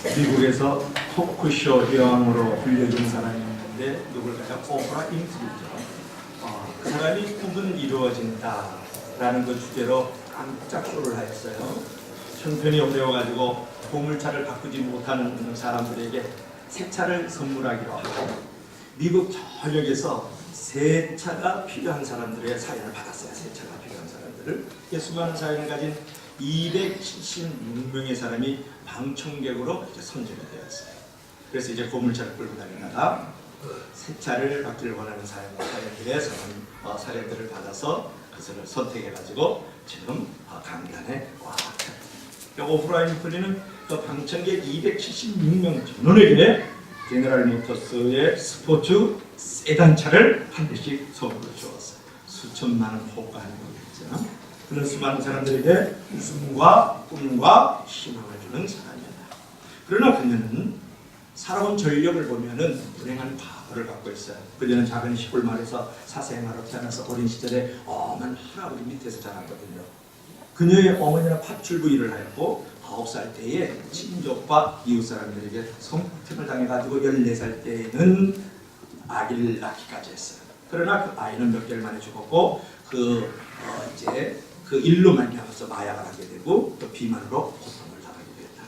미국에서 토크쇼 여왕으로 불려진 사람이 있는데 누굴까요? 오프라 윈프리죠. 그 사람이 꿈은 이루어진다라는 그 주제로 깜짝 쇼를 하였어요. 형편이 어려워가지고 보물차를 바꾸지 못하는 사람들에게 새 차를 선물하기로 하고 미국 전역에서 새 차가 필요한 사람들의 사연을 받았어요. 새 차가 필요한 사람들을. 수많은 사연을 가진 276명의 사람이 방청객으로 선정이 되었어요. 그래서 이제 보물차를 끌고 다니다가 새 차를 받기를 원하는 사연들의 사연들을 받아서 그것을 선택해가지고 지금 강단에 와. 오프라 윈프리는 그 방청객 276명 전원에게 제너럴 모터스의 스포츠 세단차를 한 대씩 선물로 주었어요. 수천만 원 호가하는 거겠죠. 그런 수많은 사람들에게 웃음과 꿈과 희망을 주는 사람이었다. 그러나 그녀는 살아온 전력을 보면은 불행한 과거를 갖고 있어요. 그녀는 작은 시골 마을에서 사생아로 태어나서 어린 시절에 엄한 할아버지 밑에서 자랐거든요. 그녀의 어머니는 파출부 일을 하였고 9살 때에 친족과 이웃 사람들에게 성폭행을 당해가지고 14살 때에는 아기를 낳기까지 했어요. 그러나 그 아이는 몇 개월 만에 죽었고 이제 그 일로 말미암아서 마약을 하게 되고 또 비만으로 고통을 당하게 됐다.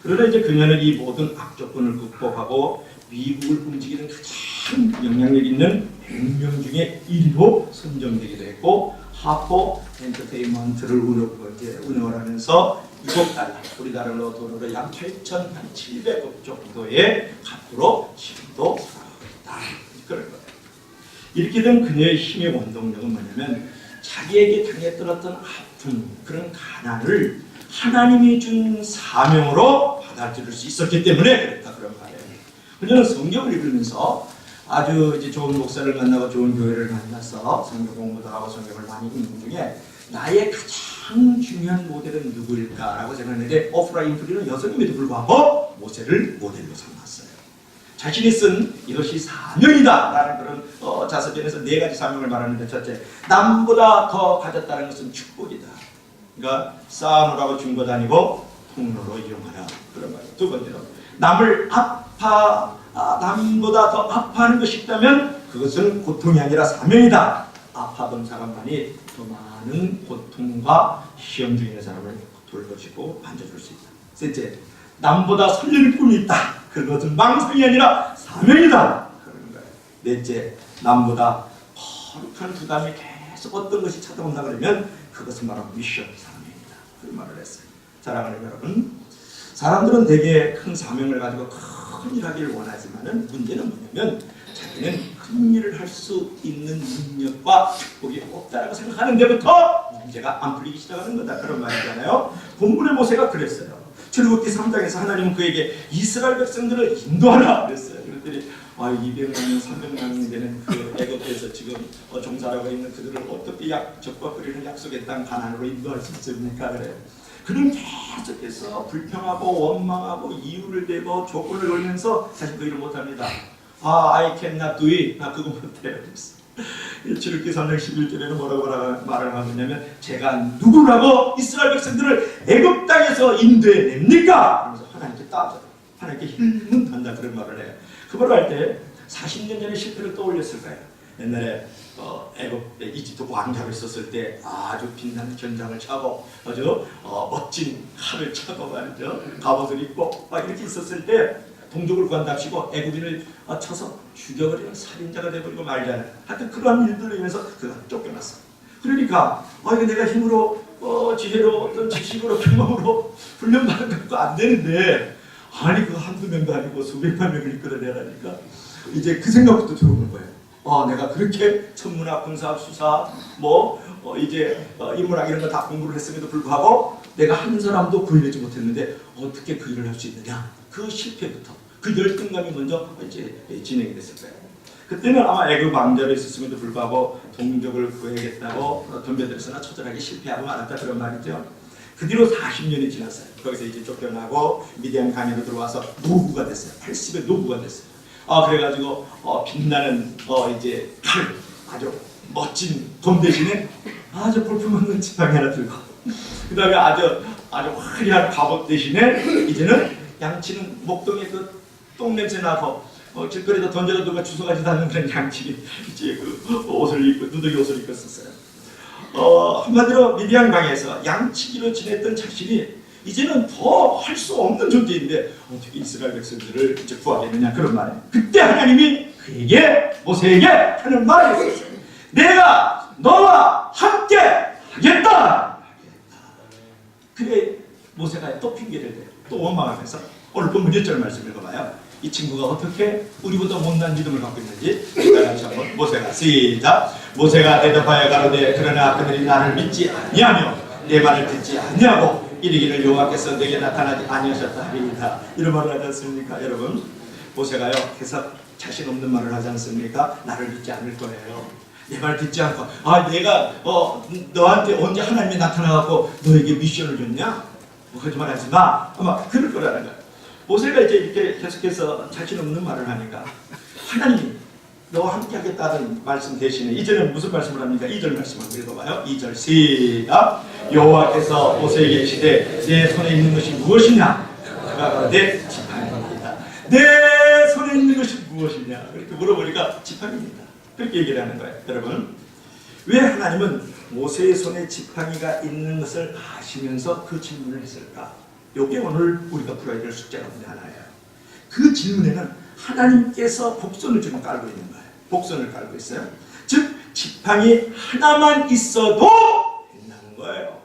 그러나 이제 그녀는 이 모든 악조건을 극복하고 미국을 움직이는 가장 영향력 있는 100명 중에 1위로 선정되기도 했고 하포 엔터테인먼트를 운영을 하면서 6억 달러, 우리나라 돈으로 약 8,700억 정도의 값으로 지금도 살아가고 있다. 그런 거예요. 이렇게 된 그녀의 힘의 원동력은 뭐냐면 자기에게 당했던 어떤 아픔, 그런 가난을 하나님이 준 사명으로 받아들일 수 있었기 때문에 그랬다. 그런 말이에요. 그녀는 성경을 읽으면서 아주 이제 좋은 목사를 만나고 좋은 교회를 만나서 성경 공부도 하고 성경을 많이 읽는 중에 나의 가장 중요한 모델은 누구일까라고 생각했는데 오프라 윈프리는 여성임에도 불구하고 모세를 모델로 삼았어요. 자신이 쓴 이것이 사명이다라는 그런 자서전에서 4가지 사명을 말하는데 첫째, 남보다 더 가졌다는 것은 축복이다. 그러니까 쌓아놓으라고 준 것 아니고 통로로 이용하라. 그런 말이에요. 두 번째로 남보다 더 아파하는 것이 있다면 그것은 고통이 아니라 사명이다. 아파본 사람만이 더 많은 고통과 시험 중에 있는 사람을 돌보시고 만져줄 수 있다. 셋째, 남보다 설레는 꿈이 있다. 그것은 망상이 아니라 사명이다. 그런 거예요. 넷째, 남보다 거룩한 부담이 계속 어떤 것이 찾아온다 그러면 그것은 바로 미션, 사명이다. 그 말을 했어요. 사랑하는 여러분, 사람들은 되게 큰 사명을 가지고 큰 일 하기를 원하지만은 문제는 뭐냐면 자기는 큰 일을 할 수 있는 능력과 축복이 없다라고 생각하는 데부터 문제가 안 풀리기 시작하는 거다. 그런 말이잖아요. 본문의 모세가 그랬어요. 출애굽기 3장에서 하나님은 그에게 이스라엘 백성들을 인도하라 그랬어요. 그랬더니 200만, 300만이 되는 그 애굽에서 지금 종살하고 있는 그들을 어떻게 적과 그리는 약속의 땅 가나안으로 인도할 수 있습니까? 그래요. 그는 계속해서 불평하고 원망하고 이유를 대고 조건을 걸면서 사실 그 일을 못합니다. I cannot do it. 나 그거 못해요. 출애굽기 3장 11절에는 뭐라고 말을 하느냐면 제가 누구라고 이스라엘 백성들을 애굽 땅에서 인도해냅니까? 그러면서 하나님께 따져요. 하나님께 힐문 한다 그런 말을 해요. 그 말을 할 때 40년 전에 실패를 떠올렸을 거예요. 옛날에 애굽 이집트 왕자로 있었을 때 아주 빛나는 견장을 차고 아주 멋진 칼을 차고 말이죠. 갑옷을 입고 막 이렇게 있었을 때 동족을 구한답시고 애굽인을 쳐서 죽여버리는 살인자가 돼버리고 말잖아요. 하여튼 그러한 일들로 인해서 그가 쫓겨났어. 그러니까 이거 내가 힘으로 지혜로 어떤 지식으로 경험으로 훈련받은 것도 안 되는데 아니 그 한두 명도 아니고 수백만 명을 이끌어내라니까 이제 그 생각부터 들어오는 거예요. 내가 그렇게 천문학, 군사학, 수사, 이제 인문학 이런 거 다 공부를 했음에도 불구하고 내가 한 사람도 구해내지 못했는데 어떻게 그 일을 할 수 있느냐? 그 실패부터 그 열등감이 먼저 이제 진행이 됐을 거예요. 그때는 아마 애굽 왕자로 있었음에도 불구하고 동족을 구해야겠다고 덤벼들어서나 처절하게 실패하고 말았다 그런 말이죠. 그 뒤로 40년이 지났어요. 거기서 이제 쫓겨나고 미디안 강야로 들어와서 노부가 됐어요. 80의 노부가 됐어요. 그래가지고 빛나는 이제 칼 아주 멋진 돔 대신에 아주 볼품없는 지팡이 하나 들고 그 다음에 아주 화려한 갑옷 대신에 이제는 양치는 목동에 그 똥냄새 나고 길거리에다 던져도 누가 주워가지도 않는 그런 양치 이제 그 옷을 입고 누더기 옷을 입고 썼어요. 한마디로 미디안 강에서 양치기로 지냈던 자신이 이제는 더 할 수 없는 존재인데 어떻게 이스라엘 백성들을 이제 구하겠느냐 그런 말이에요. 그때 하나님이 그에게 모세에게 하는 말이 있어요. 내가 너와 함께 하겠다. 그래 모세가 또 핑계를 대요. 또 원망하면서 오늘 본문 1절 말씀 읽어봐요. 이 친구가 어떻게 우리보다 못난 믿음을 갖고 있는지 같이 한번 모세가 시작. 모세가 대답하여 가로되 그러나 그들이 나를 믿지 아니하며 내 말을 듣지 아니하고 이르기를 여호와께서 내게 나타나지 아니하셨다 하리이다. 이런 말을 하지 않습니까? 여러분 모세가요 계속 자신 없는 말을 하지 않습니까? 나를 믿지 않을 거예요. 내 말 듣지 않고 내가 너한테 언제 하나님이 나타나갖고 너에게 미션을 줬냐? 거짓말 하지 마. 아마 그럴 거라는 거예요. 모세가 이제 이렇게 계속해서 자신 없는 말을 하니까 하나님이 너와 함께 하겠다는 말씀 대신에 이제는 무슨 말씀을 합니까? 2절 말씀 한번 읽어봐요. 2절 시작. 여호와께서 모세에게 이르시되 내 손에 있는 것이 무엇이냐? 그가 내 지팡이입니다. 내 손에 있는 것이 무엇이냐? 그렇게 물어보니까 지팡이입니다. 그렇게 얘기를 하는 거예요. 여러분 왜 하나님은 모세의 손에 지팡이가 있는 것을 아시면서 그 질문을 했을까? 이게 오늘 우리가 풀어야 될 숙제 가운데 하나예요. 그 질문에는 하나님께서 복선을 지금 깔고 있는 거예요. 복선을 깔고 있어요. 즉 지팡이 하나만 있어도 된다는 거예요.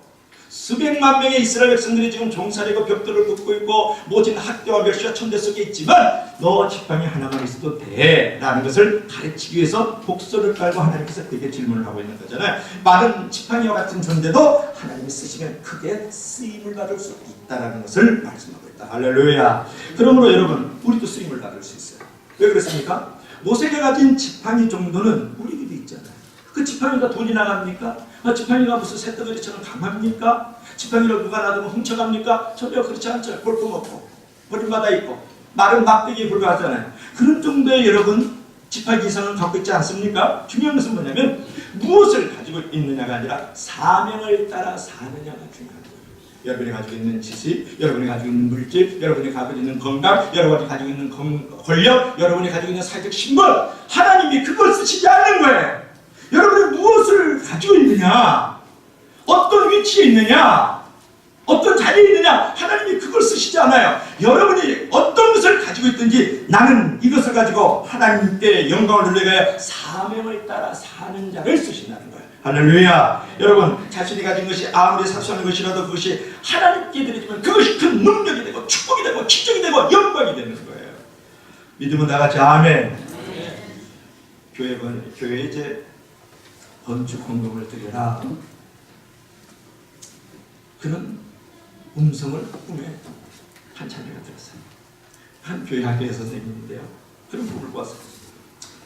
수백만 명의 이스라엘 백성들이 지금 종살이고 벽돌을 긋고 있고 모진 학교와 멸시와 천대 속에 있지만 너 지팡이 하나만 있어도 돼 라는 것을 가르치기 위해서 복선을 깔고 하나님께서 그에게 질문을 하고 있는 거잖아요. 마른 지팡이와 같은 존재도 하나님이 쓰시면 크게 쓰임을 받을 수 있다는 것을 말씀하고 있다. 할렐루야. 그러므로 여러분 우리도 쓰임을 받을 수 있어요. 왜 그렇습니까? 모세가 가진 지팡이 정도는 우리에게도 있잖아요. 그 지팡이가 돈이 나갑니까? 지팡이가 무슨 새덩어리처럼 강합니까? 지팡이를 누가 놔두면 훔쳐갑니까? 전혀 그렇지 않죠. 볼품 없고 버림받아 있고 마른 막대기에 불과하잖아요. 그런 정도의 여러분 지팡이 이상을 갖고 있지 않습니까? 중요한 것은 뭐냐면 무엇을 가지고 있느냐가 아니라 사명을 따라 사느냐가 중요한 거예요. 여러분이 가지고 있는 지식, 여러분이 가지고 있는 물질, 여러분이 가지고 있는 건강, 여러분이 가지고 있는 권력, 여러분이 가지고 있는 사회적 신분, 하나님이 그걸 쓰시지 않는 거예요. 여러분이 무엇을 가지고 있느냐, 어떤 위치에 있느냐, 어떤 자리에 있느냐, 하나님이 그걸 쓰시지 않아요. 여러분이 어떤 것을 가지고 있든지 나는 이것을 가지고 하나님께 영광을 돌려가야 사명을 따라 사는 자를 쓰신다는 거예요. 할렐루야. 여러분 자신이 가진 것이 아무리 사소한 것이라도 그것이 하나님께 드리지만 그것이 큰 능력이 되고 축복이 되고 기적이 되고 영광이 되는 거예요. 믿으면 다 같이 아멘. 교회에 이제 건축 헌금을 드려라 그런 음성을 꿈에 한 자매가 들었어요. 한 교회 학교의 선생님인데요. 그런 꿈을 꿨어요.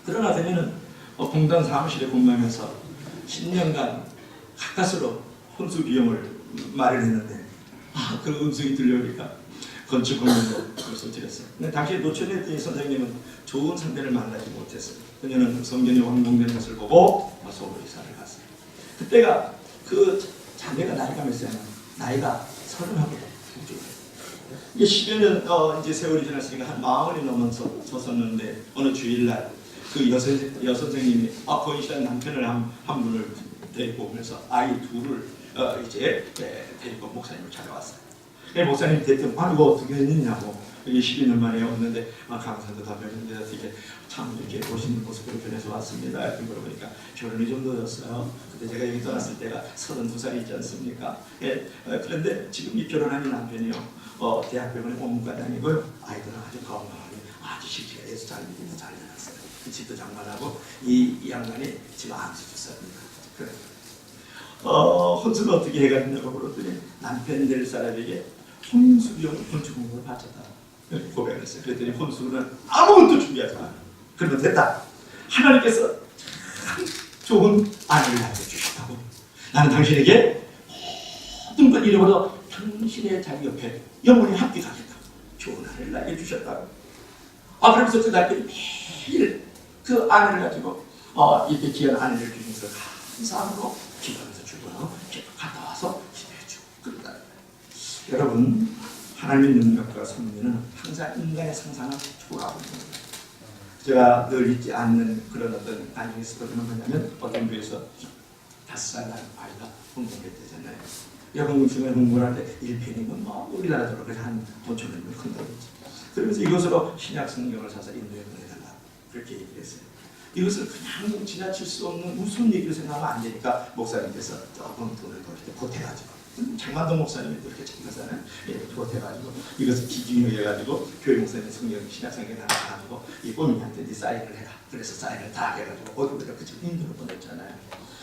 그러나 자매는 공단 사무실에 근무하면서 10년간 가까스로 혼수 비용을 마련했는데 그 음성이 들려오니까 건축 헌금으로 그것을 드렸어요. 근데 당시에 노천의 선생님은 좋은 상대를 만나지 못했어요. 그녀는 성전이 완공되는 것을 보고 서울로 이사를 갔어요. 그때가 그 자매가 나이가 몇 살이냐? 나이가 30하고 이게 10여 년 이제 세월이 지났으니까 한 40이 넘었었는데 어느 주일날 그 여선생님이 거인실한 남편을 한 분을 데리고 오면서 아이 둘을 이제 데리고 목사님을 찾아왔어요. 목사님 대뜸 이거 어떻게 했느냐고 이게 12년 만에 왔는데 강사도 다 배웠는데 어떻게 참 이렇게 멋있는 모습으로 변해서 왔습니다. 이렇게 물어보니까 결혼이 좀 늦었어요. 그때 제가 여기 떠났을 때가 32살이 있지 않습니까? 그런데 지금 이 결혼한 남편이요 대학병원의 본문과장이고요. 아이들은 아주 건강하게 아주 실직해서 잘 믿고 잘 자랐어요. 그 집도 장만하고 이 양반이 지금 암수주사입니다. 그래. 혼수는 어떻게 해가지냐고 물었더니 남편 될 사람에게 혼수비용 건축공부를 바쳤다. 이렇게 고백을 했어요. 그랬더니 혼수는 아무것도 준비하지 마. 그러면 됐다. 하나님께서 참 좋은 아내를 알려주셨다고. 나는 당신에게 모든 걸 잃어버려 당신의 자기 옆에 영원히 함께 가겠다고. 좋은 아내를 알려주셨다고. 그러면서 그 남편이 매일 그 아내를 가지고 이렇게 귀한 아내를 주면서 감사함으로 기도하면서 주고요. 갔다 와서 기도해주고 그런다. 여러분 하나님의 능력과 섭리는 항상 인간의 상상을 초월하고 있는 거예요. 제가 늘 잊지 않는 그런 어떤 나중에 스토리는 뭐냐면 어떤 교회에서 5살 난 아이가 공부했대잖아요. 여러분 중에 공부를 할 때 1편이면 뭐 우리나라처럼 한 5,000원이면 큰다고 했죠. 그러면서 이것으로 신약 성경을 사서 인도에 보내달라 그렇게 얘기를 했어요. 이것을 그냥 지나칠 수 없는 무슨 얘기를 생각하면 안 되니까 목사님께서 조금 돈을 더 이렇게 보태가지고 장만동 목사님이 그렇게 잘하잖아요. 예, 보태가지고 이것을 기준으로 해가지고 교회 목사님 성경 신약 성경 하나 가지고 이 꼬민한테 사인을 해라. 그래서 사인을 다 해가지고 어디로 그치 인도로 보냈잖아요.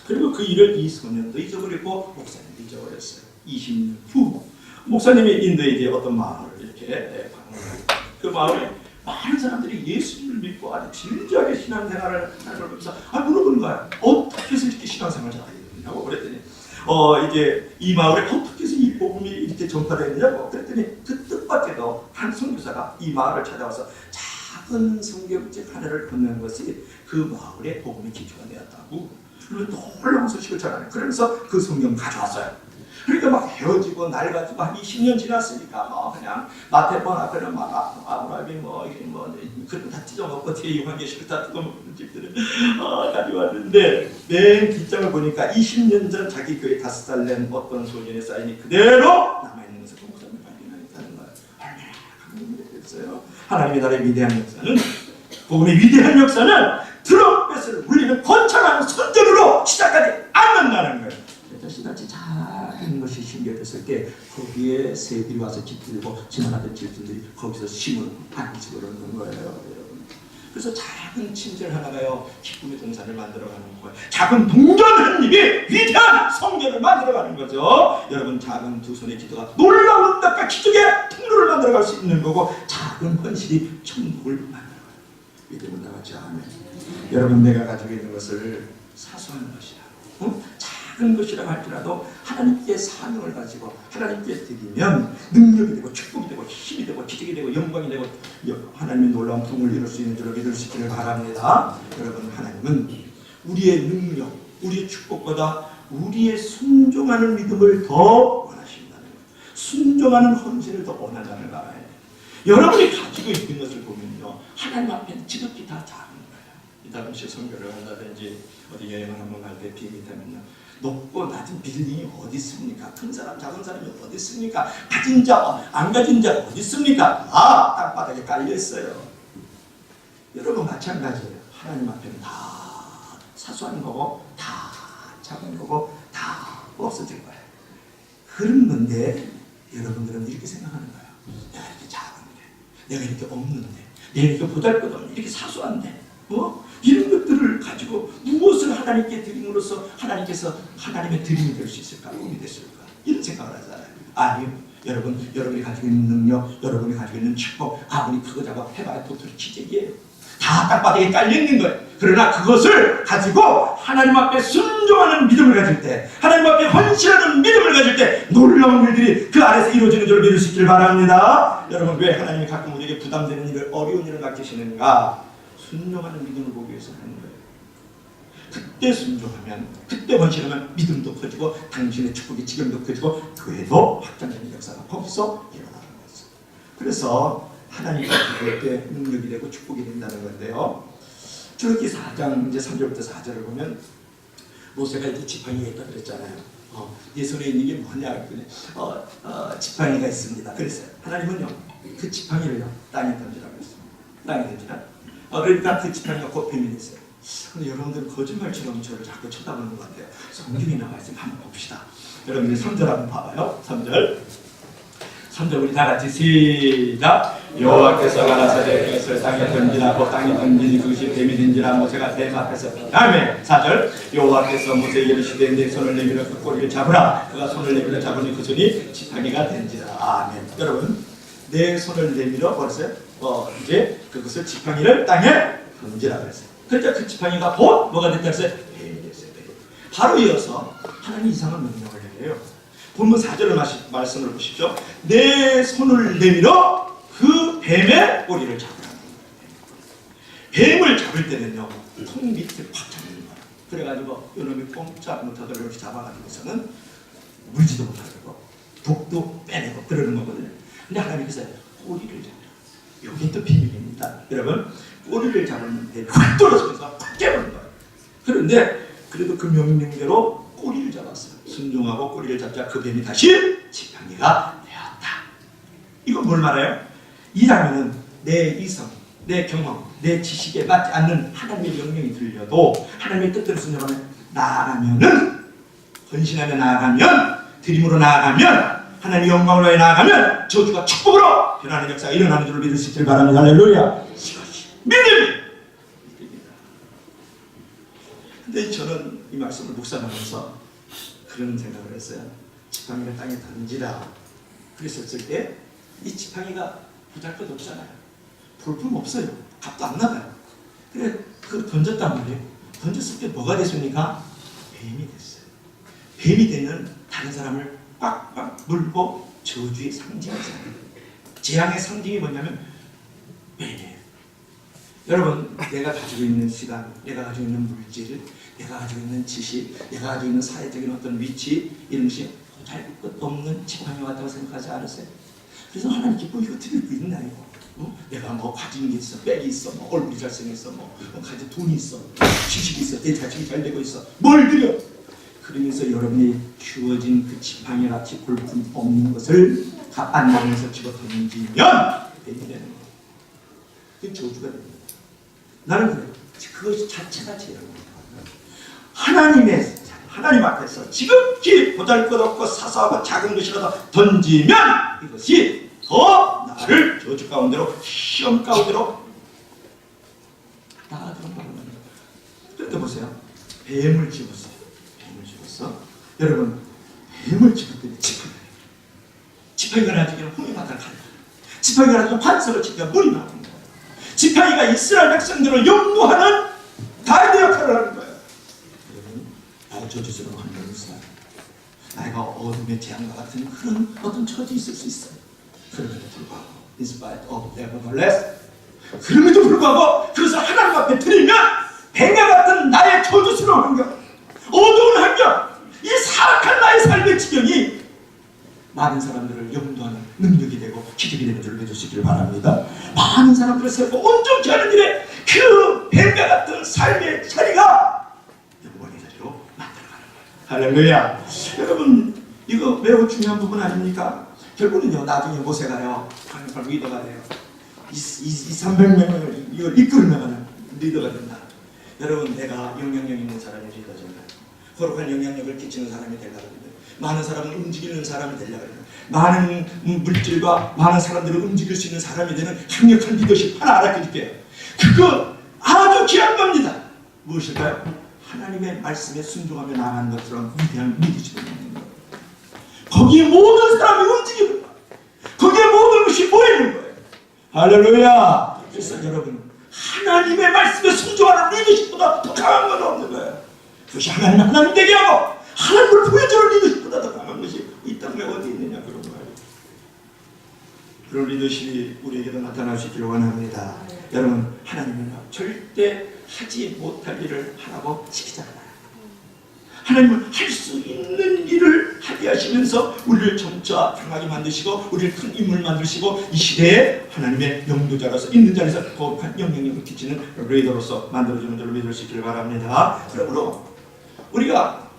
그리고 그 일을 이 소년도 잊어버리고 목사님도 잊어버렸어요. 20년 후 목사님이 인도에 이제 어떤 마을을 이렇게 방문하고 그 마을에 많은 사람들이 예수님을 믿고 아주 진지하게 신앙생활을 하면서 물어보는 거야. 어떻게 해서 이렇게 신앙생활을 하게 되냐고 그랬더니 이제 이 마을에 어떻게 해서 이 복음이 이렇게 전파되느냐고 그랬더니 그 뜻밖에도 한 선교사가 이 마을을 찾아와서 작은 성경책 하나를 건넨 것이 그 마을의 복음의 기초가 되었다고. 그리고 놀라운 소식을 전하네. 그러면서 그 성경 가져왔어요. 그러니까 막 헤어지고 낡아지고 한 20년 지났으니까 뭐 그냥 마태본 앞에는 막 아브라함이 뭐 이게 뭐 그런 다 찢어먹고 뒤에 요한계시록 다 뜯어먹는 집들을 가져왔는데 맨 뒷장을 보니까 20년 전 자기 교회 5살 낸 어떤 소년의 사인이 그대로 남아있는 것을 목사님이 발견하겠다는 거예요. 얼마나 감동됐어요. 하나님의 나라의 위대한 역사는 복음의 위대한 역사는 트럼펫을 울리는 거창한 선전으로 시작하지 않는다는 거예요. 신같이 작은 것이 심겨졌을 때 거기에 새들이 와서 깃들고 지나가던 질들이 거기서 심을 반죽을 얻는 거예요. 여러분. 그래서 작은 침절 하나가요 기쁨의 동산을 만들어가는 거예요. 작은 동전 한 입이 위대한 성전을 만들어가는 거죠. 여러분 작은 두 손의 기도가 놀라운 응답과 기적의 통로를 만들어갈 수 있는 거고 작은 헌신이 천국을 만들어가요. 믿음을 나가지 않으면 여러분 내가 가지고 있는 것을 사소한 것이야. 작은 것이라고 할지라도 하나님께 사명을 가지고 하나님께 드리면 능력이 되고 축복이 되고 힘이 되고 기적이 되고 영광이 되고 하나님의 놀라운 부흥을 이룰 수 있는 줄로 믿을 수 있기를 바랍니다. 여러분 하나님은 우리의 능력, 우리의 축복보다 우리의 순종하는 믿음을 더 원하신다는 거예요. 순종하는 헌신을 더 원한다는 거예요. 여러분이 가지고 있는 것을 보면요 하나님 앞에는 지극히 다 작은 거예요. 이다음시 선교를 한다든지 어디 여행을 한번 갈 때 비행기 타면요 높고 낮은 빌딩이 어디 있습니까? 큰 사람 작은 사람이 어디 있습니까? 가진 자 안 가진 자 어디 있습니까? 다 땅바닥에 깔려 있어요. 여러분 마찬가지예요. 하나님 앞에는 다 사소한 거고 다 작은 거고 다 없어질 거예요. 그런 건데 여러분들은 이렇게 생각하는 거예요. 내가 이렇게 작은데 내가 이렇게 없는데 내가 이렇게 보잘것없는데 이렇게 사소한데 이런 것들을 가지고 무엇을 하나님께 드림으로써 하나님께서 하나님의 드림이 될 수 있을까? 꿈이 됐을까? 이런 생각을 하잖아요. 아니요. 여러분이 가지고 있는 능력, 여러분이 가지고 있는 축복, 아무리 그거 작업해봐야 도토리 기적이에요. 다 땅바닥에 깔려있는 거예요. 그러나 그것을 가지고 하나님 앞에 순종하는 믿음을 가질 때, 하나님 앞에 헌신하는 믿음을 가질 때 놀라운 일들이 그 안에서 이루어지는 줄 믿을 수 있기를 바랍니다. 여러분 왜 하나님이 가끔 우리에게 부담되는 일을 어려운 일을 맡기시는가? 순종하는 믿음을 보기 위해서 하는 거예요. 그때 순종하면 그때 헌신하면 믿음도 커지고 당신의 축복의 지경도 커지고 교회도 확장되는 역사가 거기서 일어나는 거죠. 그래서 하나님과 기도할 때 능력이 되고 축복이 된다는 건데요. 출애굽기 4장 이제 3절부터 4절을 보면 모세가 이제 지팡이가 있다 그랬잖아요. 네 손에 있는 게 뭐냐 그랬더니 지팡이가 있습니다. 그랬어요. 하나님은요 그 지팡이를요 땅에 던지라고 했어요. 땅에 던지라. 그러니까 그 지팡이가 곧 뱀이 됐어요. 근데 여러분들은 거짓말처럼 저를 자꾸 쳐다보는 것 같아요. 성경에 나와 있으면 한번 봅시다. 여러분들 3절 한번 봐봐요. 3절 우리 다 같이 시작. 여호와께서 가라사대 그것을 땅에 던지라고 땅에 던지니 그것이 뱀이 된지라 모세가 뱀 앞에서 다음에 4절 여호와께서 모세에게 이르시되 내 손을 내밀어 그 꼬리를 잡으라. 그가 손을 내밀어 잡으니 그 손이 지팡이가 된지라. 아멘. 여러분 내 손을 내밀어 버렸어요. 이제 그것을 지팡이를 땅에 던지라 그랬어요. 그러니까 그 지팡이가 곧 뭐가 됐다 했어요? 뱀이 됐어요. 바로 이어서 하나님 이상한 명령을 해요. 본문 4절을 말씀을 보십시오. 내 손을 내밀어 그 뱀의 꼬리를 잡으라. 뱀을 잡을 때는요 통 밑에 팍 잡는 거예요. 그래가지고 이놈이 꼼짝 못하도록 이렇게 잡아가지고서는 물지도 못하고 독도 빼내고 그러는 거거든요. 근데 하나님께서 꼬리를 잡아요. 이게 또 비밀입니다. 여러분, 꼬리를 잡으면 뱀이 확 떨어지면서 확 깨버린 거예요. 그런데 그래도 그 명령대로 꼬리를 잡았어요. 순종하고 꼬리를 잡자 그 뱀이 다시 지팡이가 되었다. 이건 뭘 말해요? 이 장면은 내 이성, 내 경험, 내 지식에 맞지 않는 하나님의 명령이 들려도 하나님의 뜻대로 순종하면 나아가면은, 헌신하며 나아가면, 드림으로 나아가면, 하나님의 영광을 위해 나아가면 저주가 축복으로 변하는 역사가 일어나는 줄을 믿을 수 있기를 바랍니다. 할렐루야. 이것이 믿음입니다. 근데 저는 이 말씀을 묵상하면서 그런 생각을 했어요. 지팡이를 땅에 던지라 그랬었을 때 이 지팡이가 보잘것없잖아요. 볼품 없어요. 값도 안 나가요. 그래 그걸 던졌단 말이에요. 던졌을 때 뭐가 됐습니까? 뱀이 됐어요. 뱀이 되면 다른 사람을 꽉꽉 물고 저주의 상징이잖아요. 재앙의 상징이 뭐냐면 뱀이에요. 여러분, 내가 가지고 있는 시간, 내가 가지고 있는 물질, 내가 가지고 있는 지식, 내가 가지고 있는 사회적인 어떤 위치, 이런 것이 보잘것도 없는 지팡이 같다고 생각하지 않으세요? 그래서 하나님께 뭐 이거 드릴 거 있나요? 내가 뭐 가진 게 있어, 백이 있어, 뭐 얼굴이 잘생겼어, 뭐 가진 돈이 있어, 지식이 있어, 내 자식이 잘 되고 있어, 뭘 드려? 그러면서 여러분이 주어진 그 지팡이 같이 볼품 없는 것을 안 나면서 집어 던지면 뱀이 되는 거예요. 그게 저주가 됩니다. 나는 그래요. 그것 자체가 죄입니다. 하나님 앞에서 지극히 보잘것없고 사소하고 작은 것이라도 던지면 이것이 더 나를 저주 가운데로, 시험 가운데로 나아가는 겁니다. 그런데 보세요. 뱀을 집었어요. 뱀을 집었어. 여러분, 뱀을 집었더니 지팡이가 나중에는 hum이 바닥을 가요. 지팡이가 나중에 반석을 치니까 물이 나오는 거예요. 지팡이가 이스라엘 백성들을 염도하는 가이드 역할을 하는 거예요. 여러분, 나의 저주스러운 환경이 있어요. 나이가 어둠의 재앙과 같은 그런 어떤 처지 있을 수 있어요. 그럼에도 불구하고, in spite of nevertheless, 그럼에도 불구하고 그것을 하나님 앞에 드리면 뱀과 같은 나의 저주스러운 환경, 어두운 환경, 이 사악한 나의 삶의 지경이 많은 사람들을 영도하는 능력이 되고 기적이 되는 줄을 믿으시기를 바랍니다. 많은 사람들을 세우고 온전케 하는 일에 그 뱀과 같은 삶의 자리가 영광의 자리로 만들어가는 거예요. 할렐루야. 여러분, 이거 매우 중요한 부분 아닙니까? 결국은요, 나중에 모세가요, 강력한 리더가 돼요. 300명을 이걸 이끌면 리더가 된다. 여러분, 내가 영향력 있는 사람이 리더잖아요. 거룩한 영향력을 끼치는 사람이 되려고 합니다. 많은 사람을 움직이는 사람이 되려고 합니다. 많은 물질과 많은 사람들을 움직일 수 있는 사람이 되는 강력한 리더십 하나 알아드릴게요. 그거 아주 귀한 겁니다. 무엇일까요? 하나님의 말씀에 순종하며 나가는 것처럼 위대한 리더십을 갖는 거예요. 거기에 모든 사람이 움직이는 거예요. 거기에 모든 것이 모이는 거예요. 할렐루야. 그래서 여러분, 하나님의 말씀에 순종하는 리더십보다 더 강한 건 없는 거예요. 그것이 하나님 되게 하고 하나님을 보여주는 리더십보다 더 강한 것이 이 땅에 어디 있느냐, 그런 거예요. 그런 리더십이 우리에게도 나타날 수 있기를 원합니다. 여러분, 하나님은 절대 하지 못할 일을 하라고 시키지 않아요. 하나님은 할 수 있는 일을 하게 하시면서 우리를 점차 강하게 만드시고 우리를 큰 인물 만드시고 이 시대에 하나님의 영도자로서 있는 자리에서 거룩한 영향력을 끼치는 리더로서 만들어주는 줄을 믿을 수 있기를 바랍니다. 그러므로 우리가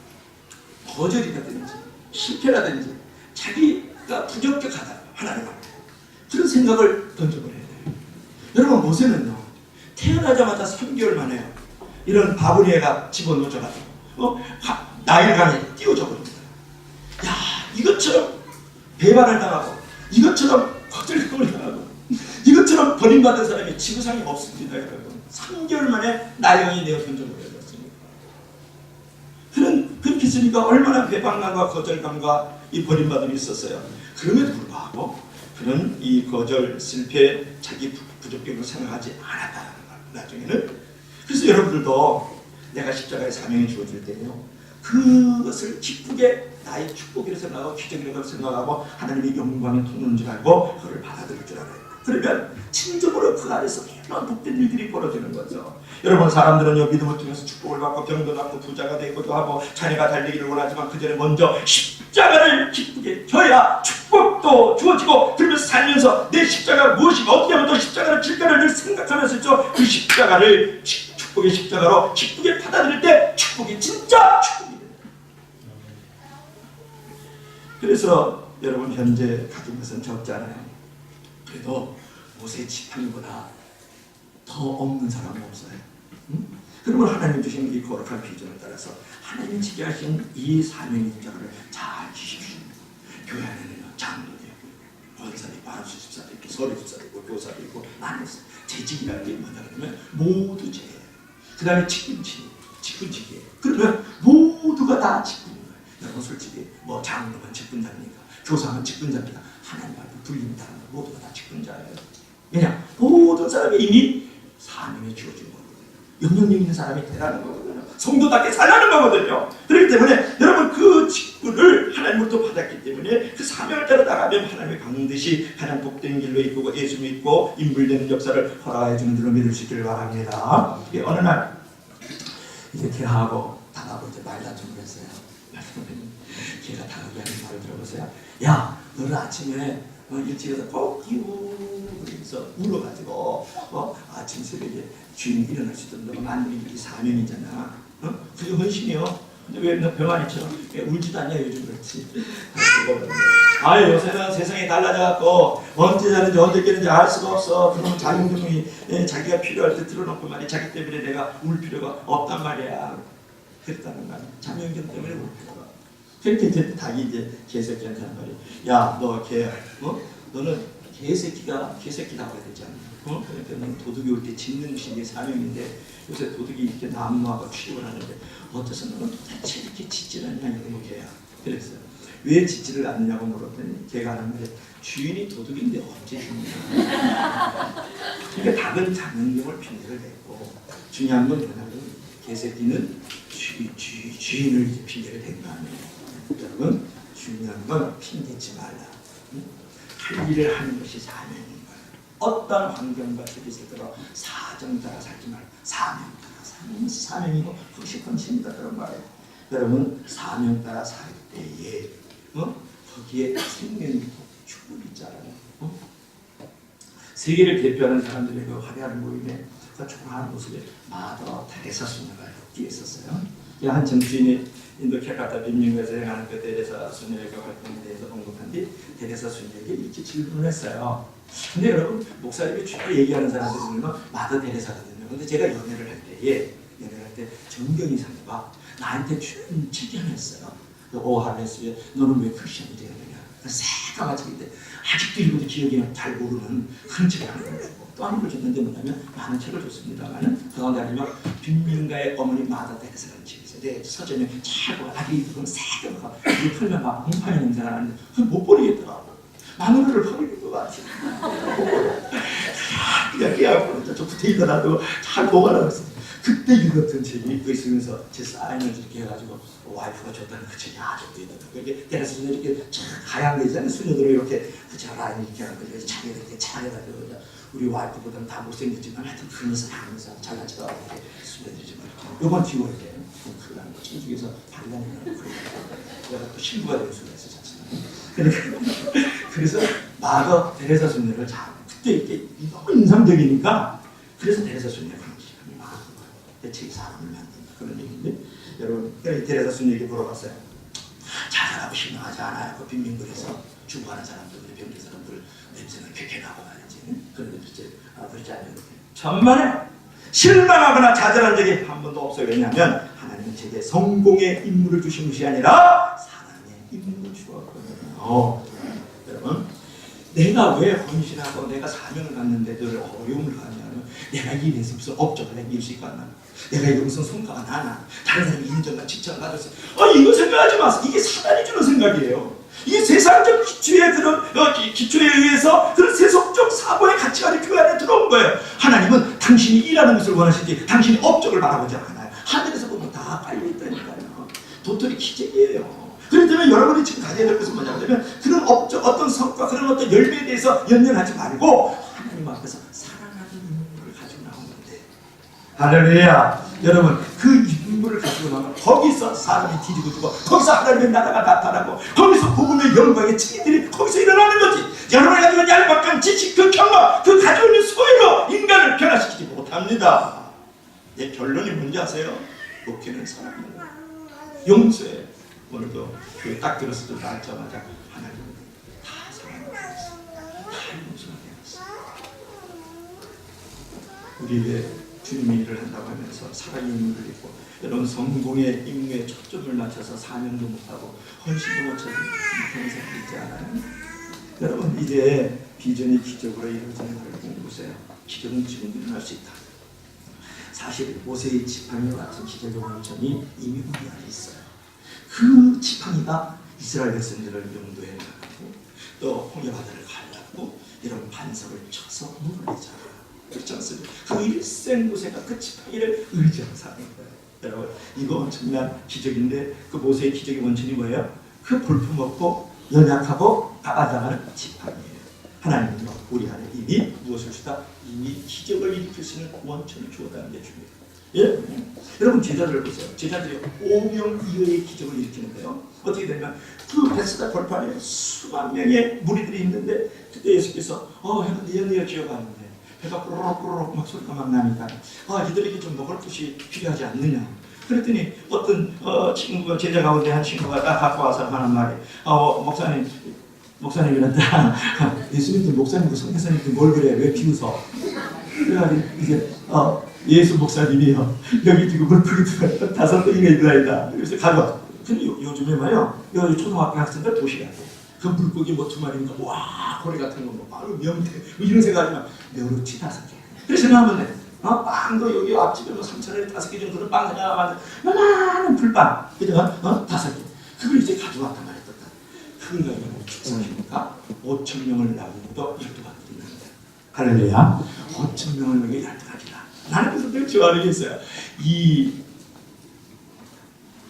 거절이라든지 실패라든지 자기가 부적격하다, 하나님 앞에 그런 생각을 던져버려야 돼요. 여러분, 모세는요, 태어나자마자 3개월 만에 이런 바브리에가 집어넣어져가지고 나일강에 띄워져 버립니다. 야, 이것처럼 배반을 당하고 이것처럼 거절감을 당하고 이것처럼 버림받은 사람이 지구상에 없습니다. 여러분, 3개월 만에 나일강에 내어 던져버렸습니다. 그렇게 했으니까 얼마나 배반감과 거절감과 이 버림받음이 있었어요. 그럼에도 불구하고 그는 이 거절, 실패, 자기 부족함을 생각하지 않았다는 거예요. 나중에는. 그래서 여러분들도 내가 십자가의 사명이 주어질 때요, 그것을 기쁘게 나의 축복이라고 생각하고 기적이라고 생각하고 하나님의 영광의 통로인 줄 알고 그걸 받아들일 줄 알아요. 그러면 진정으로 그 안에서 이런 복된 일들이 벌어지는 거죠. 여러분, 사람들은 믿음을 통해서 축복을 받고 병도 낫고 부자가 되고도 하고 자녀가 달리기를 원하지만 그 전에 먼저 십자가를 기쁘게 져야 축복도 주어지고, 그러면서 살면서 내 십자가가 무엇인가, 어떻게 하면 또 십자가를 질까를 늘 생각하면서 있죠. 그 십자가를 축복의 십자가로 기쁘게 받아들일 때 축복이 진짜 축복이 됩니다. 그래서 여러분, 현재 가진 것은 적잖아요. 그래도 모세 지팡이보다 더 없는 사람은 없어요. 그러면 하나님 주신 이 거룩한 비전을 따라서 하나님이 지게 하신 이 사명 입장을 잘 지십시오. 교회 안에는 장로도 있고, 권사도 있고, 안수 집사도 있고, 서리 집사도 있고, 교사도 있고, 많이 있어요. 재직이라는 게 뭐냐 그러면 모두 죄예요. 그 다음에 직분직이에요. 그러면 모두가 다 직분인 거예요. 여러분, 솔직히 뭐 장로만 직분자입니까? 교사만 직분자입니까? 하나님 앞에 불린다는 건 모두가 다 직분자예요. 왜냐? 모든 사람이 이미 사명이 주어진 거거든요. 영향력 있는 사람이 되라는 거거든요. 성도답게 살라는 거거든요. 그렇기 때문에 여러분, 그 직분을 하나님으로부터 받았기 때문에 그 사명을 따라 나가면 하나님의 반드시 가장 복된 길로 이끌고 예수 믿고 인물되는 역사를 허락해 주는 줄로 믿을 수 있기를 바랍니다. 어느 날 이제 개하고 다가고 이제 말다툼을 했어요. 개가 다가게 하는 말을 들어보세요. 야, 너는 아침에 일찍 일어나서 꼭 그래서 울어가지고 아침 새벽에 주인이 일어날 수 있도록 너가 만드는 게 사명이잖아. 그게 헌신이요. 근데 왜 너 병 안 있죠? 왜 울지도 않냐 요즘 그렇지. 요새는 세상이 달라져갖고 언제 자는지 언제 깨는지 알 수가 없어. 그러면 자궁경이 자기가 필요할 때 틀어놓고 말이야. 자기 때문에 내가 울 필요가 없단 말이야. 그랬다는 말이야. 자궁경 때문에 울 필요가. 그렇게 이제 닭이 이제 개새끼한테 하는 말이야. 야, 너 개, 너는 개새끼다고 해야 되지 않나? 그러니까 너는 도둑이 올 때 짖는 것이 내 사명인데, 요새 도둑이 이렇게 난무하고 취급을 하는데 어째서 너는 도대체 이렇게 짖지를 않냐 이러고 개야. 그랬어요. 왜 짖지를 않느냐고 물었더니 개가 하는 말이, 주인이 도둑인데 언제 죽냐. 그러니까 닭은 자궁경을 핑계를 댔고, 중요한 건 뭐냐면 개새끼는 주인을 이제 핑계를 댄 거 아니에요. 여러분, 중요한 건 핑계치 말라. 할 일을 하는 것이 사명인 거예요. 어떤 환경과 속에서 들어 사정 따라 살지 말고 사명 따라 사명이고 그것이 헌신이다 그런 말이에요. 여러분, 사명 따라 살 때에 거기에 생명이 있고 축복이 있잖아요. 세계를 대표하는 사람들의 그 화려한 모임에 그 조그마한 모습에 마더 테레사 수녀가 여기 있었어요. 한 정치인이 인도 캘카타 빈민가에서 행하는 그 테레사 수녀의 활동에 대해서 언급한 뒤 테레사 수녀에게 이렇게 질문을 했어요. 근데 여러분, 목사님이 주로 얘기하는 사람들이 보면 마더 테레사거든요. 근데 제가 연애를 할 때 정경이 사모가 나한테 질문했어요. 오하레스에 너는 왜 크리스천이 되느냐? 새까맣게 근데 아직도 읽어도 기억이 잘 모르는 그런 책을 하나 주고 또 한 걸 줬는데 뭐냐면 많은 책을 줬습니다만은 그 가운데 아니면 빈민가의 어머니 마더 테레사라는 책이 있어요. 내 서점에 잘 보고 아직 읽으면 새까맣고 이게 풀면 막 곰팡이 냄새가 나는데 그걸 못 버리겠더라고. 마누라를 버리는 것 같아요. 그냥 깨닫고 저 붙어 있더라도 잘 보관하고 있어요. 그때 읽었던 책이 그 있으면서 제 사인을 이렇게 해가지고 와이프가 줬다는 그 책이 아직도 있더라고요. 이렇게 때려서 이렇게 하얀 거 있잖아요. 수녀들을 이렇게 그저 라인 이렇게 하고 자기 이렇게 잘해가지고 우리 와이프보다는 다 못생겼지만 하여튼 그러면서 하면서 잘나지도 않고 이렇게 수녀들이 좀 이렇게 요번 뒤로 이렇게 큰일 나는 거 천주교에서 반란이라는 그런 내가 또 신부가 될 수가 있어 자체가. 그래서 마더 테레사 수녀를 잘 그때 이렇게 너무 인상적이니까 그래서 테레사 수녀가 관심이 많은 거예요. 대체 사람을 만든다 그런 얘기인데 여러분, 테레사 수녀에게 물어봤어요. 자살하고 신명하지 않아요? 그 빈민굴에서 죽어가는 사람들, 병든 사람들 냄새가 쾌쾌 나고 말이지. 그런데 그렇지 않아요. 천만에 실망하거나 자살한 적이 한 번도 없어요. 왜냐하면 하나님은 제게 성공의 임무를 주신 것이 아니라 사랑의 임무를 주었거든요. 여러분, 내가 왜 헌신하고 내가 사명을 갖는데 늘 어려움을 갖냐면 내가 이래서 무슨 업적을 남길 수 있겠나? 내가 이거 무슨 성과가 나나? 다른 사람이 인정과 칭찬을 받았어. 이거 생각하지 마세요. 이게 사단이 주는 생각이에요. 이게 세상적 기초의 그런 기초에 의해서 그런 세속적 사고의 가치관이 교회 안에 들어온 거예요. 하나님은 당신이 일하는 것을 원하시지 당신이 업적을 바라보지 않아요. 하늘에서 보면 다 깔려 있다니까요. 도토리 기적이에요. 그렇기 때문에 여러분이 지금 가져야 될 것은 뭐냐면 그런 업적, 어떤 성과, 그런 어떤 열매에 대해서 연연하지 말고 하나님 앞에서 할렐루야. 여러분 그 인물을 가지고 나면 거기서 사람이 뒤지고지고 거기서 하나님의 나라가 나타나고 거기서 복음의 영광의 증인들이 거기서 일어나는 거지. 여러분이 가지고 얄팍한 지식 그 경험 그 가지고 있는 소유로 인간을 변화시키지 못합니다. 내 결론이 뭔지 아세요? 목회는 사랑입니다. 용서해. 오늘도 교회 딱 들었을 때 나자마자 하나님 다 사랑합니다. 다 용서하게 했어. 우리 왜 주님의 일을 한다고 하면서 사랑의 의무를 입고 이런 성공의 임무에 초점을 맞춰서 사명도 못하고 헌신도 못하고 그런 사람이 있지 않아요? 여러분 이제 비전이 기적으로 이루어지는 걸 보세요. 기적은 지금도 일어날 수 있다. 사실 모세의 지팡이와 같은 기적의 원천이 이미 우리 안에 있어요. 그 지팡이가 이스라엘 백성들을 용도해 나가고 또 홍해바다를 갈랐고 이런 반석을 쳐서 물을 내잖아요. 그렇지 않습니까? 그 일생고세가 그 지팡이를 의지하고 사는 거예요. 여러분 이거 엄청난 기적인데 그 모세의 기적의 원천이 뭐예요? 그 볼품없고 연약하고 까다로운 지팡이예요. 하나님은 우리 안에 이미 무엇을 주다? 이미 기적을 일으킬 수 있는 원천을 주었다는 게 중요해요. 예? 여러분 제자들을 보세요. 제자들이 오병이어의 기적을 일으키는데요. 어떻게 되면 그 베스다 벌판에 수만 명의 무리들이 있는데 그때 예수께서 해가 내어 지어가는데 배가 꾸르륵 막 소리가 막 나니까 이들에게 좀 먹을 것이 필요하지 않느냐. 그랬더니 어떤 친구가 제자 가운데 한 친구가 딱 갖고 와서 하는 말이 목사님이란다. 예수님도 목사님도 성교사님도 뭘 그래 왜 비웃어? 그래가지고 이제 예수 목사님이요 여기 지금 물풀이 5명이나 있다. 그래서 가져와. 근데 요즘에 말이요 초등학교 학생들 도시락 그 물고기 뭐 2마리니까 와 고래 같은 거뭐 바로 명태 뭐 이런 생각하지만 멸치 5개. 그래서 생각하면 돼. 빵도 여기 앞집에 뭐 3,000원에 5개 정도 그런 빵 하나 만든 많은 풀빵 그죠? 5개. 그걸 이제 가져왔단 말이야. 그거가 축사니까 5,000명을 낳고도 12가지 있는데 할렐루야. 5,000명을 먹여 12가지라. 나는 그래서 늘 좋아하는 게 있어요. 이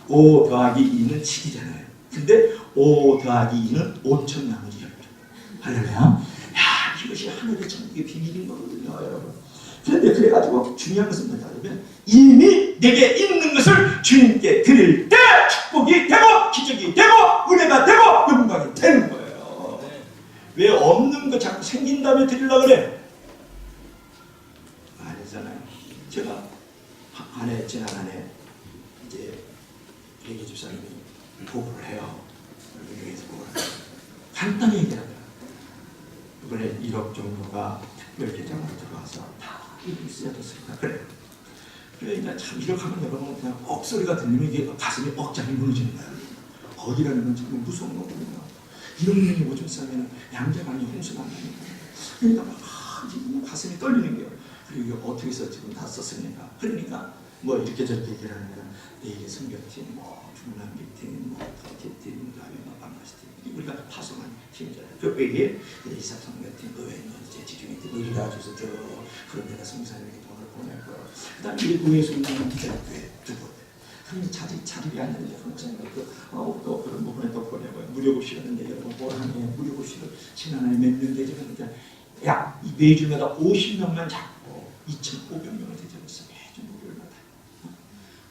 5 더하기 2는 7이잖아요. 근데 5 더하기 2는 5,000 나머지 12. 할렐루야. 야, 이것이 하늘의 천국의 비밀인 거거든요, 여러분. 그런데 그래가지고 중요한 것은 뭐냐면 이미 내게 있는 것을 주님께 드릴 때 축복이 되고 기적이 되고 은혜가 되고 영광이 되는 거예요. 왜 없는 거 자꾸 생긴 다음에 드리려고 그래? 아니잖아요. 제가 지난 안에 이제 회계 집사님이 보고를 해요. 여기에서 보고를 해요. 간단히 얘기하더라고요. 이번에 1억 정도가 특별 계좌로 들어와서 다 이렇게 쓰여졌습니다. 그래 이제 참 이렇게 하면 여러분 그냥 억소리가 들리면 이게 가슴이 억장이 무너지는 거예요. 어디라는 건 정말 무서운 거거든요. 이런 일이 오줌 싸면 양자간이 홍수가 나니까 그러니까 막 가슴이 떨리는 거예요. 그리고 이게 어떻게 해서 지금 다 썼습니까? 그러니까 뭐 이렇게 저렇게 얘기를 하는 거는 내일의 선교팀, 뭐 중남기팀, 뭐 터키팀, 그다음에 뭐 반마시팀 우리가 파송한 팀이잖아요. 그 외에 이사선교팀, 그 외에 이제 지중해팀 의리 가지고서 저 그런 데가 성사님에게 돈을 보내고 그다음에 일부에서 있는 기자교회 2분 그럼 자리가 안 되는데 목사님과 또 그런 부분에 또 보내고요. 무료급식이었는데 여러분 올한해 무료급식을 지난해 몇 명 대접했는데 약 매주마다 50명만 잡고 2,500명을 대접했어요. 매주 무료일마다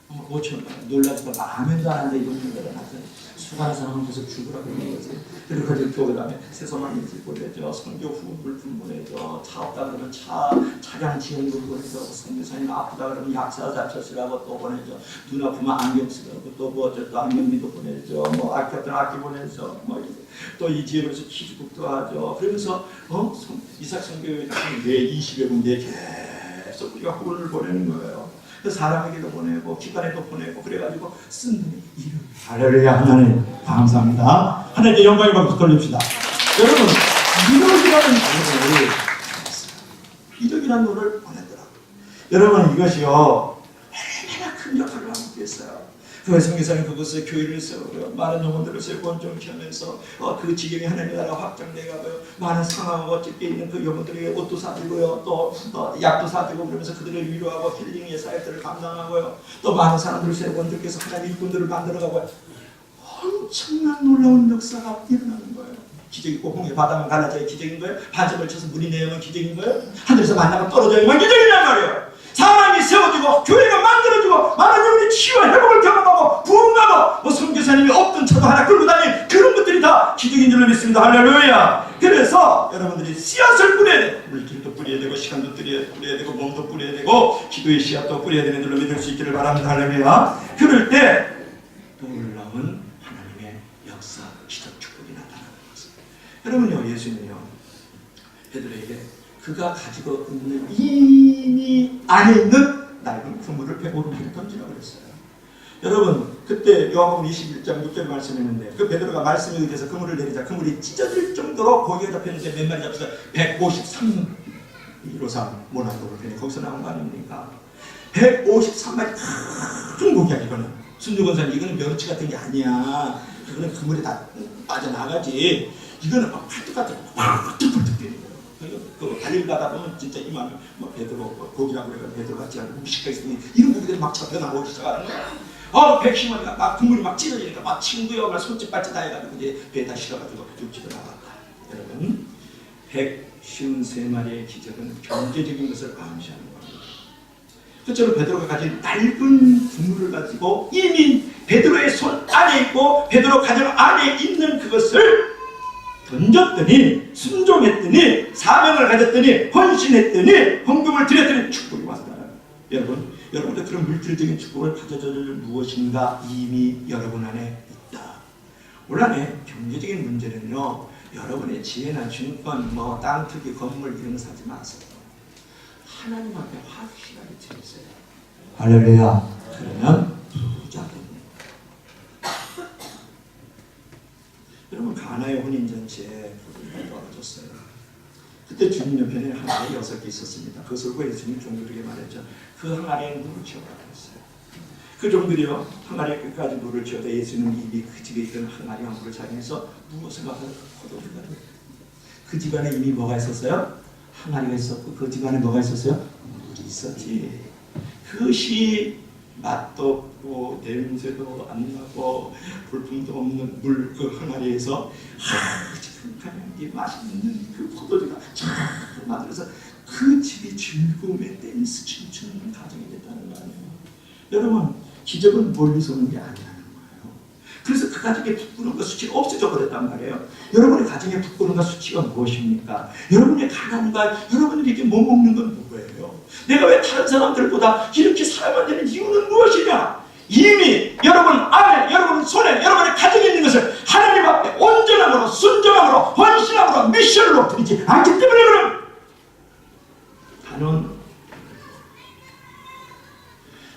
5,000만 원 놀라지만 라면도 안 하는데 이런 분들은 하여튼 수많은 사람은 계속 죽으라고 하는 거지. 그리고 그 다음에 세서만일지 보내줘, 선교 후원 물품 보내줘, 차 없다 그러면 차량 지원금 보내줘, 선교사님 아프다 그러면 약사 잡수시라고 또 보내줘, 눈 아프면 안경 쓰라고 또 뭐 어쨌든 안경비도 보내줘, 뭐 아꼈던 악기 보내줘, 뭐 또 이 지역에서 키즈북도 하죠. 그러면서 이삭 선교회 매 20여 군데 계속 우리가 후원을 보내는 거예요. 사람에게도 보내고 기관에도 보내고 그래가지고 쓴 분이 이름. 할렐루야. 하나님 감사합니다. 하나님께 영광의 박수 돌립시다. 여러분 1억이라는 노를 보냈더라고요. 여러분 이것이요 얼마나 큰 역할을 하고 있겠어요. 그 성교사님 그것을 교회를 세우고요. 많은 영혼들을 세우고 온전케 하면서 그 지경이 하나님의 나라 확장돼가고요. 많은 상하고 어쨌게 있는 그 영혼들에게 옷도 사주고요. 또 약도 사주고 그러면서 그들을 위로하고 힐링의 사역들을 감당하고요. 또 많은 사람들을 세우고 온전케 해서 하나님의 일꾼들을 만들어가고요. 엄청난 놀라운 역사가 일어나는 거예요. 기적이 꼭 홍해 바다만 갈라져야 기적인 거예요. 반석을 쳐서 물이 내려오면 기적인 거예요. 하늘에서 만나가 떨어져야만 기적이란 말이에요. 사람이 세워지고 교회가 만들어지고 많은 영혼이 치유와 회복을 경험하고 부흥하고 선교사님이 없던 차도 하나 끌고 다니는 그런 것들이 다 기적인 줄로 믿습니다. 할렐루야. 그래서 여러분들이 씨앗을 뿌려야 돼. 물질도 뿌려야 되고 시간도 뿌려야 되고 몸도 뿌려야 되고 기도의 씨앗도 뿌려야 되는 줄로 믿을 수 있기를 바랍니다. 할렐루야. 그럴 때 놀라운 하나님의 역사, 기적, 축복이 나타나는 것입니다. 여러분요, 예수님이요, 베드로에게 그가 가지고 있는 이미 안에 있는 낡은 그물을 배 오른쪽에 던지라고 그랬어요. 여러분, 그때 요한복음 21장 6절 말씀했는데 그 베드로가 말씀에 의해서 그물을 내리자 그물이 찢어질 정도로 고기가 잡혔는데 몇 마리 잡혀서 153 모나도로 되니 거기서 나온 거 아닙니까? 153마리 큰 고기야. 이거는 순두건사님, 이거는 멸치 같은 게 아니야. 이거는 그물에 다 빠져나가지. 이거는 막 팔뚝 같은 거막 뚝뚝뚝 때리는 거예요. 그 달릴 가다 보면 진짜 이만 뭐 베드로 고기라고 그래서 베드로 같지 않고 무식가 있으니 이런 고기들이 막 잡혀 나오기 시작하는 거야. 110마리가 막 그물이 막 찢어지니까 막 친구여 막 손짓 발짓 다 해가지고 이제 배에다 실어가지고 육지로 나갔다. 여러분, 153마리의 기적은 경제적인 것을 암시하는 겁니다. 그처럼 베드로가 가진 낡은 그물을 가지고 이미 베드로의 손 안에 있고 베드로 가정 안에 있는 그것을 던졌더니, 순종했더니, 사명을 가졌더니, 헌신했더니, 헌금을 드렸더니 축복이 왔다. 여러분들 그런 물질적인 축복을 가져줄 무엇인가 이미 여러분 안에 있다. 물론 경제적인 문제는요, 여러분의 지혜나 증권, 땅 투기, 건물 이런 거 사지 마세요. 하나님 앞에 확실하게 드리세요. 할렐루야. 그러면 부자 됩니다. 여러분, 가나의 혼인잔치에 불이 떨어졌어요. 그때 주님 옆에는 항아리 6개 있었습니다. 그것을 보고 예수님 종들에게 말했죠. 그 항아리에 물을 채우라고 했어요. 그 종들이요, 항아리 끝까지 물을 채워도 예수님은 이미 그 집에 있던 항아리와 물을 자기해서 무엇을 가서 포도주가 돼요. 그 집안에 이미 뭐가 있었어요? 항아리가 있었고 그 집안에 뭐가 있었어요? 물이 있었지. 그것이 맛도 없고 냄새도 안 나고 볼품도 없는 물 그 항아리에서 이 맛있는 그 포도주가 쫙 만들어서 그 집이 즐거움에 댄스 춤추는 가정이 됐다는 거 아니에요. 여러분, 기적은 멀리서 오는 게 아니라는 거예요. 그래서 그 가정의 부끄러움과 수치가 없어져 버렸단 말이에요. 여러분의 가정의 부끄러움과 수치가 무엇입니까? 여러분의 가난과 여러분들이 이렇게 못 먹는 건 뭐예요? 내가 왜 다른 사람들보다 이렇게 살아야 되는 이유는 무엇이냐? 이미 여러분 안에, 여러분 손에, 여러분의 가정에 있는 것을 하나님 앞에 온전함으로, 순종함으로, 헌신함으로, 미션으로 드리지 않기 때문에 그럼 단원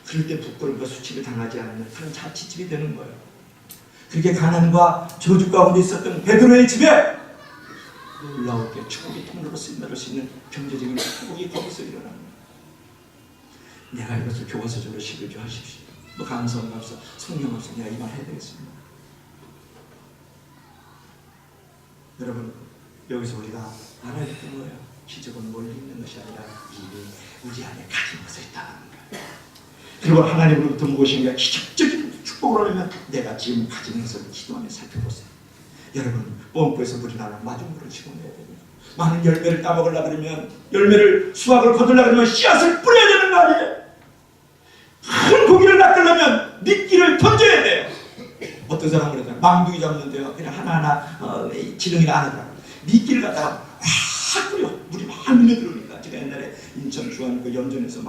그럴 때 부끄러움과 수치를 당하지 않는 그런 자취집이 되는 거예요. 그렇게 가난과 저주 가운데 있었던 베드로의 집에 놀라웠게 축복의 통로로 쓰임받을 수 있는 경제적인 축복이 거기서 일어납니다. 내가 이것을 교과서적으로 시켜줘 하십시오. 강성 없어, 성령 없어, 내가 이 말 해야 되겠습니다. 여러분, 여기서 우리가 알아야 될 거예요. 기적은 멀리 있는 것이 아니라 이미 우리 안에 가진 것을 있다는 거예요. 그리고 하나님으로부터 무엇인가 기적적인 축복을 얻으면 내가 지금 가진 것을 기도하며 살펴보세요. 여러분, pom프에서 물이 나면 마중 물을 집어내야 됩니다. 많은 열매를 따먹으려고 그러면, 열매를 수확을 거두려고 그러면 씨앗을 뿌려야 되는 거 아니에요? 큰 고기를 낚으려면 미끼를 던져야 돼요. 어떤 사람은 그러잖아요. 망둥이 잡는데요, 그냥 하나하나 지렁이를 안 하더라고요. 미끼를 갖다가 확 뿌려. 물이 막 밀려들어오니까. 제가 옛날에 인천 주안 그 연전에서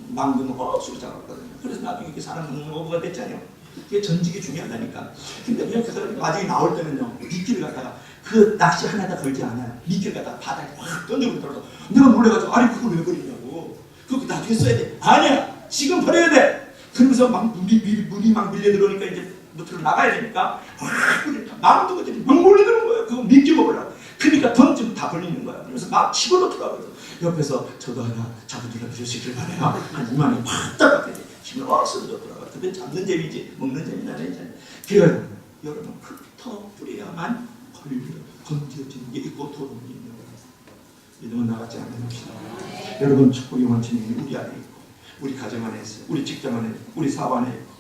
망둥이 억수로 잡았거든요. 그래서 나중에 그 사람 먹는 어부가 됐잖아요. 그게 전직이 중요하다니까. 근데 그냥 그 사람이 나중에 나올 때는요, 미끼를 갖다가 그 낚시 하나에다 걸지 않아요. 미끼를 갖다가 바닥에 확 던져버리더라고. 내가 놀래가지고, 아니 그걸 왜 버리냐고. 그거 나중에 써야 돼. 아니야, 지금 버려야 돼. 그러면서 막 물이 막 밀려 들어오니까 이제 무트로 나가야 되니까 확 뿌리니까 망둥이들이 막 몰려드는 거예요. 그거 미끼 먹으려고. 그러니까 던지면 다 걸리는 거야. 그래서 막 집어넣더라고요. 옆에서 저도 하나 잡아주려 주시길 바래요. 한 2만 원 팍 잡았더니 힘을 억수로 줬더라고요. 근데 잡는 재미지 먹는 재미는 아니잖아요. 그래서 여러분, 흩어 뿌려야만 건져지는 게 있고 도움이 있는 거예요. 이놈은 나같지 않게 합시다. 여러분, 축복의 원천이 우리 안에 있고, 우리 가정 안에 있어요. 우리 직장 안에 있고, 우리 사업 안에 있고,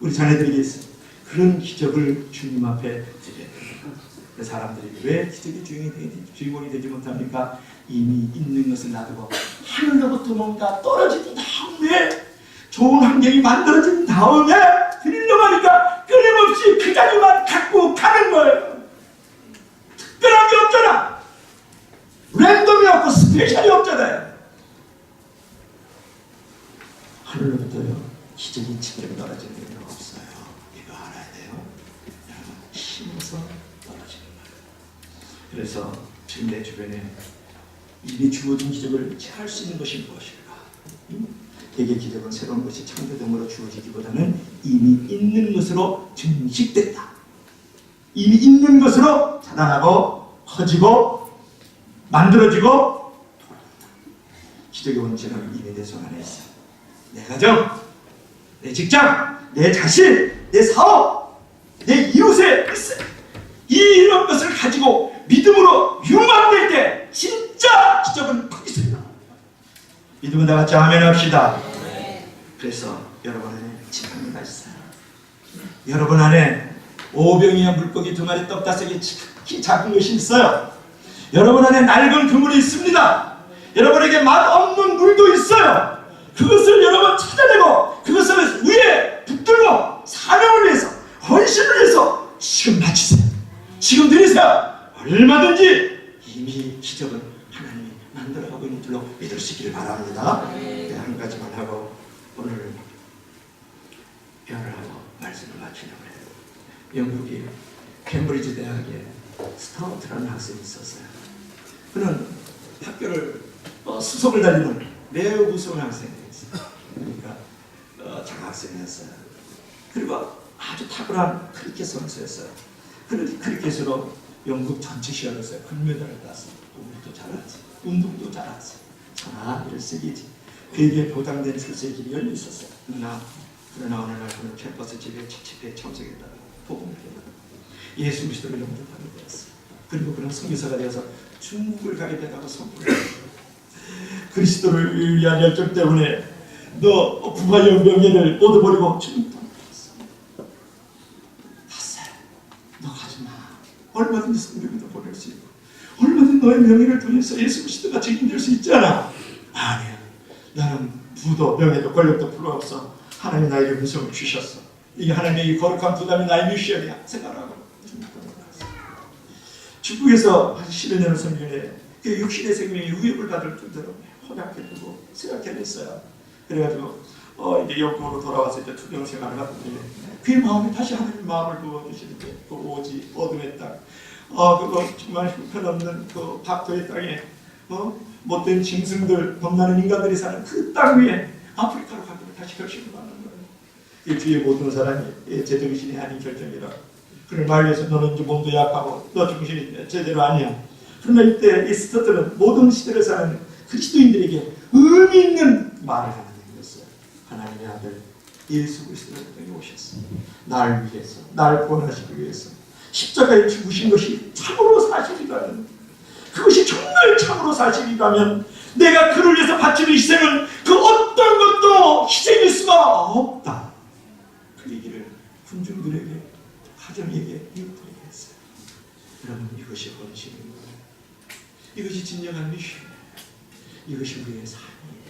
우리 자녀들에게 있어요. 그런 기적을 주님 앞에 드려야 됩니다. 사람들이 왜 기적의 주인공이 되지 못합니까? 이미 있는 것을 놔두고 하늘로부터 뭔가 떨어진 다음에 좋은 환경이 만들어진 다음에 드리려고 하니까 끊임없이 그 자리만 갖고 가는 거예요. 특별한 게 없잖아. 랜덤이 없고 스페셜이 없잖아요. 하늘로부터요 기적이 직접 떨어지는 게 없어요. 이거 알아야 돼요. 여러분 힘으로서 떨어지는 거예요. 그래서 지금 내 주변에 이미 주어진 기적을 체할 수 있는 것이 무엇일까? 대개 기적은 새로운 것이 창조됨으로 주어지기보다는 이미 있는 것으로 증식됐다. 이미 있는 것으로 자라나고 커지고 만들어지고 돌아간다. 기적의 원천은 이미 내 손 안에 있어. 내 가정, 내 직장, 내 자신, 내 사업, 내 이웃에 있어. 이런 것을 가지고 믿음으로 융합될 때 진짜 기적은 거기서 일어나. 믿음은 다 같이 아멘 합시다. 그래서 여러분 안에 지팡이가 있어요. 여러분 안에 오병이어 물고기 2마리 떡 5개 지극히 작은 것이 있어요. 여러분 안에 낡은 그물이 있습니다. 여러분에게 맛없는 물도 있어요. 그것을 여러분 찾아내고 그것을 위에 붙들고 사명을 위해서 헌신을 위해서 지금 바치세요. 지금 드리세요. 얼마든지 이미 기적은 하나님이 만들어가고 있는 줄로 믿을 수 있기를 바랍니다. 네, 한 가지만 하고 오늘 표현을 하고 말씀을 마치려고 해요. 영국이 캠브리지 대학에 스타우트라는 학생이 있었어요. 그는 학교를 수석을 달리는 매우 우수한 학생이었어요. 그러니까 장학생이었어요. 그리고 아주 탁월한 크리켓 선수였어요. 그는 크리켓으로 영국 전체 시합에서 금메달을 땄어요. 공부도 잘하지, 운동도 잘하지. 자, 1세기지. 그에게 보장된 출세의 길이 열려 있었어요. 그러나 어느 날 그는 캠퍼스 집에 집회에 참석했다가 복음을 전하고 예수 그리스도를 영접하게 되었어요. 그리고 그는 선교사가 되어서 중국을 가게 되다가 선포를 했어요. 그리스도를 위한 열정 때문에 너 부하의 명예를 얻어버리고 중국 떠나갔어. 갔어요. 너 가지마. 얼마든지 성경에도 보낼 수 있고 얼마든지 너의 명예를 통해서 예수 그리스도가 책임질 수 있잖아. 아니야. 나는 부도 명예도 권력도 필요 없어. 하나님이 나에게 무서움을 주셨어. 이게 하나님의 이 거룩한 부담이 나의 미션이야 생각하고 중국에서 한 10여 년을 섬기네. 그 육신의 생명이 위협을 받을 정도로 허약해지고 쇠약해졌어요. 그래가지고 이제 영국으로 돌아와서 이제 투병 생활을 하던데 그의 마음에 다시 하나님 마음을 부어주시는데 그 오지 어둠의 땅, 그거 정말 형편없는 그 박토의 땅에 못된 짐승들, 겁나는 인간들이 사는 그 땅 위에 아프리카로 가기로 다시 결심을 하는 거예요. 이 뒤에 모든 사람이 제정신이 아닌 결정이라. 그를 말려서 너는 이제 몸도 약하고 너 정신이 제대로 아니야. 그러나 이때 이 스터트는 모든 시대를 사는 그리스도인들에게 의미 있는 말을 하는 것이었어요. 하나님의 아들 예수 그리스도가 땅에 오셨어. 날 위해서, 날 구원하시기 위해서 십자가에 죽으신 것이 참으로 사실이라면, 그것이 정말 참으로 사실이라면 내가 그를 위해서 바치는 희생은 그 어떤 것도 희생일 수가 없다. 그 얘기를 군중들에게, 가정에게, 이웃들에게 했어요. 여러분, 이것이 헌신입니다. 이것이 진정한 미션이에요. 이것이 우리의 삶이에요.